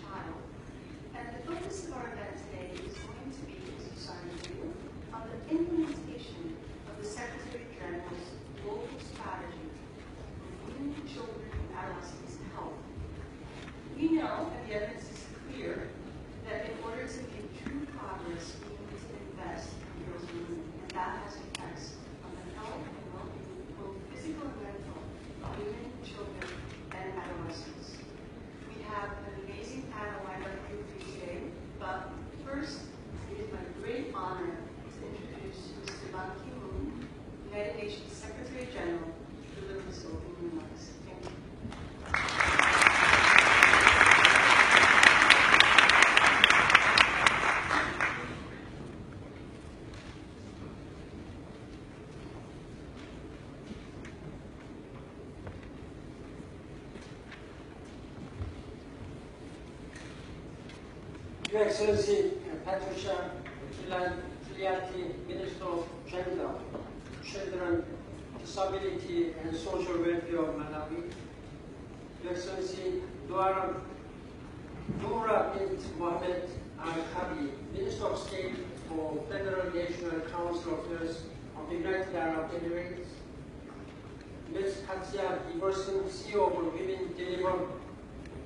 child. And the focus of our event today is going to be, as you saw in the video, on the implementation of the Secretary General's global strategy for women, children, and adolescents' health. We know, and the evidence is clear, that in order to make true progress, we need to invest in girls and women, and that has effects on the health and well-being, both physical and mental, of women, children, and adolescents. We have an amazing panel lined up for you today, but first, it is my great honor to introduce Mr. Ban Ki-moon, United Nations Secretary General, to deliver his opening remarks. Thank you. Your Excellency Patricia Giliatti, Minister of Gender, Children, Disability and Social Welfare of Malawi, Your Excellency Noura bint Mohammed Al-Kabi, Minister of State for Federal National Council Affairs of the United Arab Emirates, Ms. Katia Iverson, CEO of Women Deliver,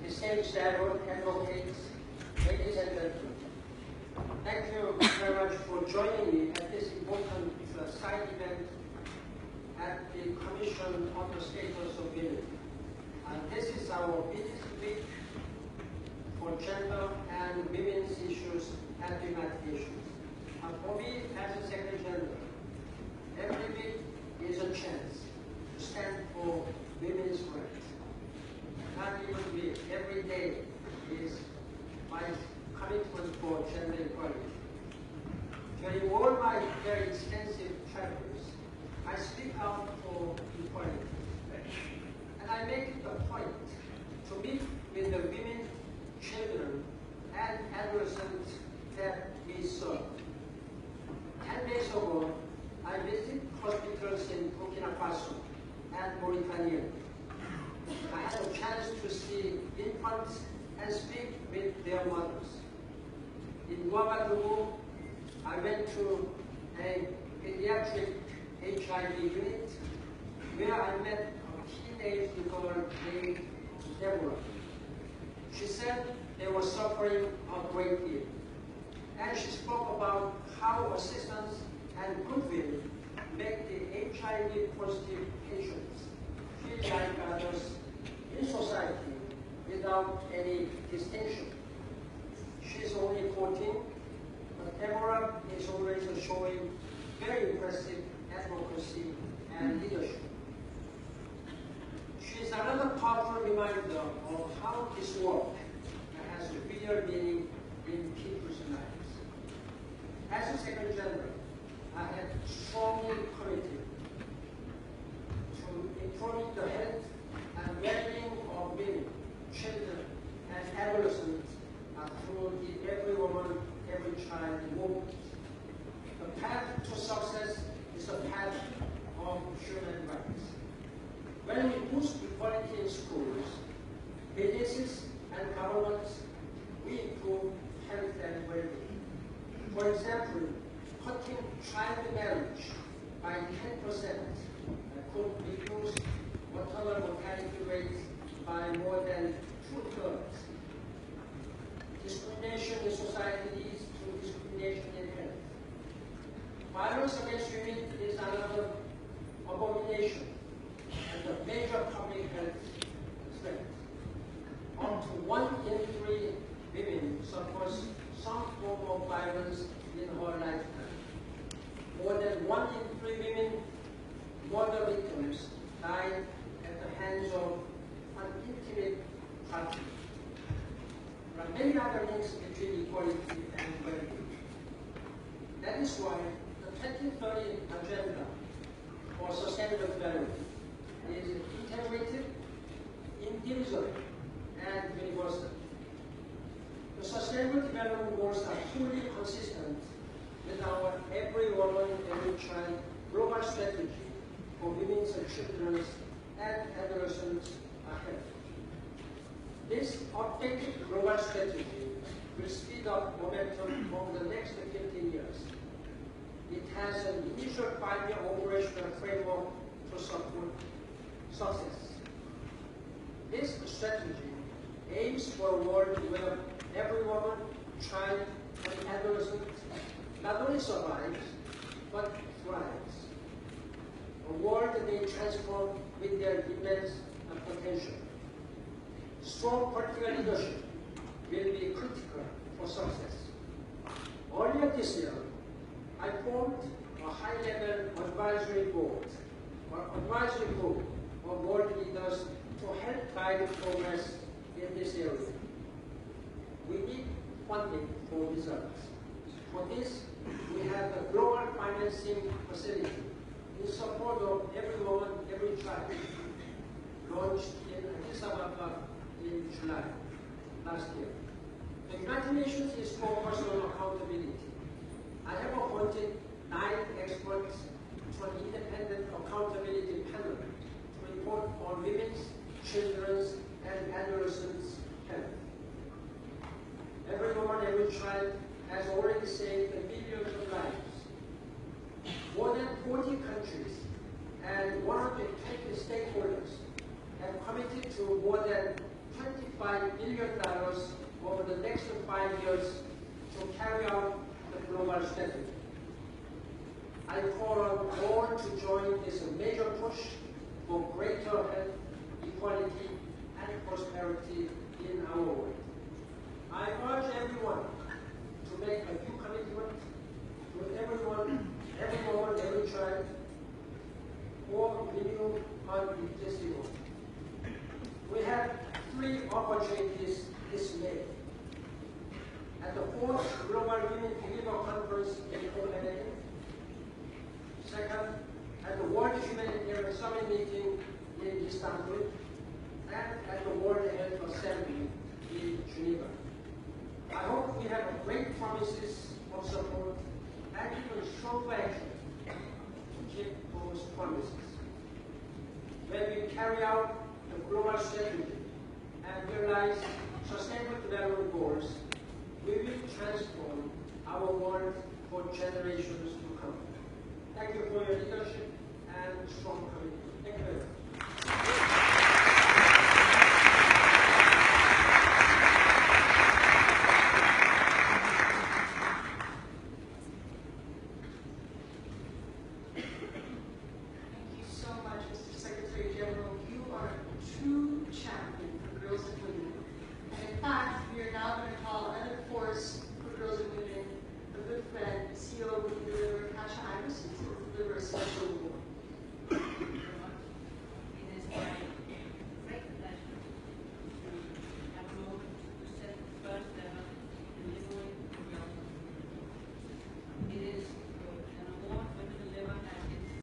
distinguished advocates, ladies and gentlemen, thank you very much for joining me at this important side event at the Commission on the Status of Women. This is our business week for gender and women's issues at the United Nations. For me, as a Secretary General, every week is a chance to stand for women's rights. Not even week, every day is my commitment for gender equality. During all my very extensive travels, I speak out for equality. And I make it a point to meet with the women, children, and adolescents that we serve. 10 days ago, I visited hospitals in Burkina Faso and Mauritania. I had a chance to see infants and speak with their mothers. In Ouagadougou, I went to a pediatric HIV unit where I met a teenage girl named Deborah. She said they were suffering a great deal. And she spoke about how assistance and goodwill make the HIV positive patients feel like others in society without any distinction. She's only 14, but Deborah is already showing very impressive advocacy and leadership. She's another powerful reminder of how this work has a real meaning in people's lives. As a Secretary General, I have strongly committed to improving the health and well-being of women, children, and adolescents through the Every Woman, Every Child movement. The path to success is a path of human rights. When we boost equality in schools, businesses, and governments, we improve health and well-being. For example, cutting child marriage by 10% could reduce maternal mortality rates by more than 2/3. Discrimination in society leads to discrimination in health. Violence against women is another abomination and a major public health threat. Up to 1 in 3 women suffers some form of violence in her lifetime. More than 1 in 3 women, murder victims, died at the hands of an intimate partner. There are many other links between equality and well-being. That is why the 2030 Agenda for Sustainable Development is integrated, indivisible, and universal. The Sustainable Development Goals are fully consistent with our Every Woman, Every Child global strategy for women's and children's and adolescents' health. This updated global strategy will speed up momentum over the next 15 years. It has an initial 5-year operational framework to support success. This strategy aims for a world where every woman, child, and adolescent not only survives, but thrives. A world that they transform with their immense potential. Strong political leadership will be critical for success. Earlier this year, I formed a high-level advisory board of world leaders to help guide progress in this area. We need funding for results. For this, we have a global financing facility in support of every woman, every child, launched in Addis Ababa in July last year. The United Nations is focused on accountability. I have appointed 9 experts to an independent accountability panel to report on women's, children's, and adolescents' health. Every woman, every child has already saved millions of lives. More than 40 countries and 120 stakeholders have committed to more than $25 billion over the next 5 years to carry out the global strategy. I call on all to join this major push for greater health, equality, and prosperity in our world. I urge everyone to make a new commitment to everyone, every woman, every child, or renew on existing one. We have 3 opportunities this May. At the 4th Global Women Deliver Conference in Copenhagen. Second, at the World Humanitarian Summit meeting in Istanbul, and at the World Health Assembly in Geneva. I hope we have great promises of support and even stronger action to keep those promises. When we carry out the global strategy and realize sustainable development goals, we will transform our world for generations to come. Thank you for your leadership and strong commitment. Thank you very much.